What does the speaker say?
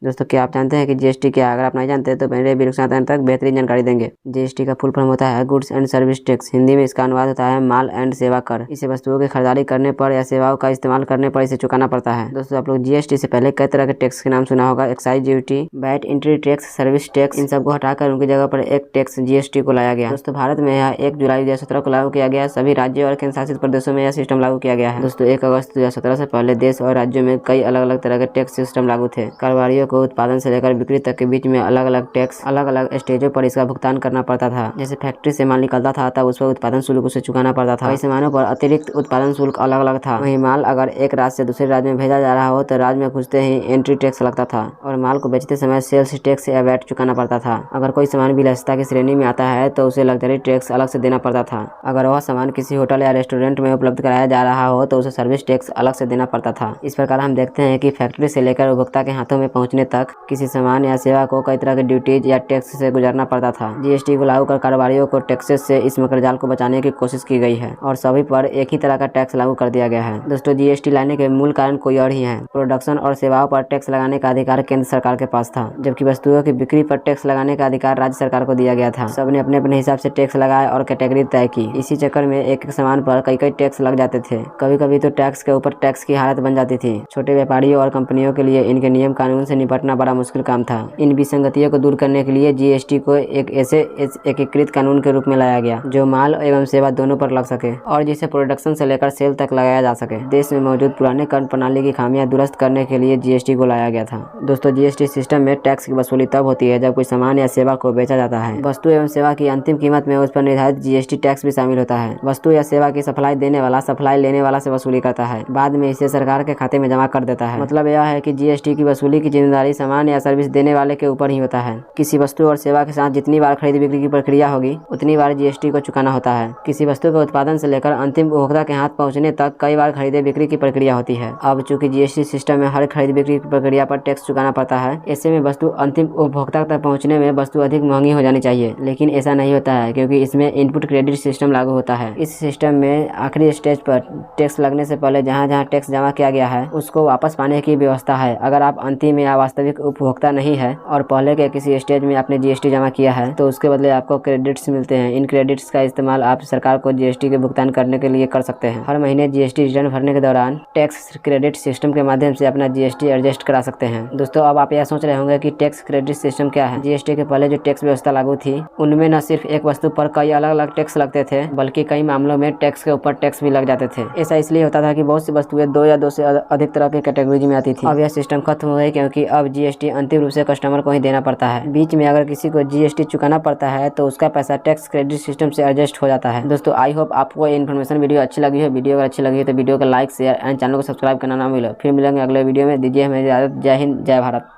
दोस्तों क्या आप जानते हैं कि जीएसटी क्या है? अगर आप नहीं जानते तो मेरे वीडियो के साथ तक बेहतरीन जानकारी देंगे। जीएसटी का फुल फॉर्म होता है goods and service tax. Hindi में इसका अनुवाद होता है माल एंड सेवा कर। इसे वस्तुओं की खरीदारी करने पर या सेवाओं का इस्तेमाल करने पर इसे चुकाना पड़ता है। दोस्तों आप लोग जीएसटी से पहले कई तरह के टैक्स के नाम सुना होगा। Excise duty, VAT, entry tax, service tax. इन सबको हटाकर उनकी जगह पर एक टैक्स जीएसटी को लाया गया। दोस्तों भारत में यह 1 जुलाई 2017 को लागू किया गया। सभी राज्यों और केंद्र शासित प्रदेशों में यह सिस्टम लागू किया गया है। दोस्तों 1 अगस्त 2017 से पहले देश और राज्यों में कई अलग अलग तरह के टैक्स सिस्टम लागू थे। कारोबारियों को उत्पादन से लेकर बिक्री तक के बीच में अलग अलग टैक्स अलग अलग स्टेजों पर इसका भुगतान करना पड़ता था। जैसे फैक्ट्री से माल निकलता था तब उस पर उत्पादन शुल्क उसे चुकाना पड़ता था। कई सामानों पर अतिरिक्त उत्पादन शुल्क अलग अलग था। वहीं माल अगर एक राज्य से दूसरे राज्य में भेजा जा रहा हो तो राज्य में घुसते ही एंट्री टैक्स लगता था और माल को बेचते समय सेल्स टैक्स या वैट चुकाना पड़ता था। अगर कोई सामान विलासिता की श्रेणी में आता है तो उसे लग्जरी टैक्स अलग से देना पड़ता था। अगर वह सामान किसी होटल या रेस्टोरेंट में उपलब्ध कराया जा रहा हो तो उसे सर्विस टैक्स अलग से देना पड़ता था। इस प्रकार हम देखते हैं कि फैक्ट्री से लेकर उपभोक्ता के हाथों में पहुंचने तक किसी सामान या सेवा को कई तरह के ड्यूटीज या टैक्स से गुजरना पड़ता था। जीएसटी को लागू कर कारोबारियों को टैक्सेस से इस मकड़जाल को बचाने की कोशिश की गई है और सभी पर एक ही तरह का टैक्स लागू कर दिया गया है। दोस्तों जीएसटी लाने के मूल कारण कोई और ही है। प्रोडक्शन और सेवाओं पर टैक्स लगाने का अधिकार केंद्र सरकार के पास था, जबकि वस्तुओं की बिक्री पर टैक्स लगाने का अधिकार राज्य सरकार को दिया गया था। सबने अपने अपने हिसाब से टैक्स लगाए और कैटेगरी तय की। इसी चक्कर में एक एक सामान पर कई कई टैक्स लग जाते थे। कभी कभी तो टैक्स के ऊपर टैक्स की हालत बन जाती थी। छोटे व्यापारियों और कंपनियों के लिए इनके नियम कानून से निपटना बड़ा मुश्किल काम था। इन विसंगतियों को दूर करने के लिए जीएसटी को एक ऐसे एकीकृत कानून के रूप में लाया गया जो माल एवं सेवा दोनों पर लग सके और जिसे प्रोडक्शन से लेकर सेल तक लगाया जा सके। देश में मौजूद पुराने कर प्रणाली की खामियां दुरुस्त करने के लिए जीएसटी को लाया गया था। दोस्तों जीएसटी सिस्टम में टैक्स की वसूली तब होती है जब कोई सामान या सेवा को बेचा जाता है। वस्तु एवं सेवा की अंतिम कीमत में उस पर निर्धारित जीएसटी टैक्स भी शामिल होता है। वस्तु या सेवा की सप्लाई देने वाला सप्लाई लेने वाला से वसूली करता है, बाद में इसे सरकार के खाते में जमा कर देता है। मतलब यह है कि जीएसटी की वसूली की जिम्मेदारी सामान या सर्विस देने वाले के ऊपर ही होता है। किसी वस्तु और सेवा के साथ जितनी बार खरीद बिक्री की प्रक्रिया होगी उतनी बार जीएसटी को चुकाना होता है। किसी वस्तु के उत्पादन से लेकर अंतिम उपभोक्ता के हाथ पहुंचने तक कई बार खरीदे बिक्री की प्रक्रिया होती है। अब चूंकि जीएसटी सिस्टम में हर खरीद बिक्री की प्रक्रिया पर टैक्स चुकाना पड़ता है, ऐसे में वस्तु अंतिम उपभोक्ता तक पहुंचने में वस्तु अधिक महंगी हो जानी चाहिए, लेकिन ऐसा नहीं होता है क्योंकि इसमें इनपुट क्रेडिट सिस्टम लागू होता है। इस सिस्टम में आखिरी स्टेज पर टैक्स लगने से पहले जहाँ जहाँ टैक्स जमा किया गया है उसको वापस पाने की व्यवस्था है। अगर आप अंतिम या वास्तविक उपभोक्ता नहीं है और पहले के किसी स्टेज में आपने जीएसटी जमा किया है तो उसके बदले आपको क्रेडिट्स मिलते हैं। इन क्रेडिट्स का इस्तेमाल आप सरकार को जीएसटी के भुगतान करने के लिए कर सकते हैं। हर महीने जीएसटी रिटर्न भरने के दौरान टैक्स क्रेडिट सिस्टम के माध्यम से अपना जीएसटी एडजस्ट करा सकते हैं। दोस्तों अब आप यह सोच रहे होंगे कि टैक्स क्रेडिट सिस्टम क्या है। जीएसटी के पहले जो टैक्स व्यवस्था लागू थी उनमें न सिर्फ एक वस्तु पर कई अलग अलग टैक्स लगते थे बल्कि कई मामलों में टैक्स के ऊपर टैक्स भी लग जाते थे। ऐसा इसलिए होता था कि बहुत सी वस्तुएं 2 या 2 से अधिक तरह की कैटेगरीज में आती थी। अब यह सिस्टम खत्म हो गई क्योंकि अब जीएसटी अंतिम रूप से कस्टमर को ही देना पड़ता है। बीच में अगर किसी को जीएसटी चुकाना पड़ता है तो उसका पैसा टैक्स क्रेडिट सिस्टम से एडजस्ट हो जाता है। दोस्तों आई होप आपको ये इन्फॉर्मेशन वीडियो अच्छी लगी है। वीडियो अगर अच्छी लगी है तो वीडियो को लाइक शेयर एंड चैनल को सब्सक्राइब करना ना भूलो। फिर मिलेंगे अगले वीडियो में। दीजिए हमें इजाजत। जय हिंद, जय भारत।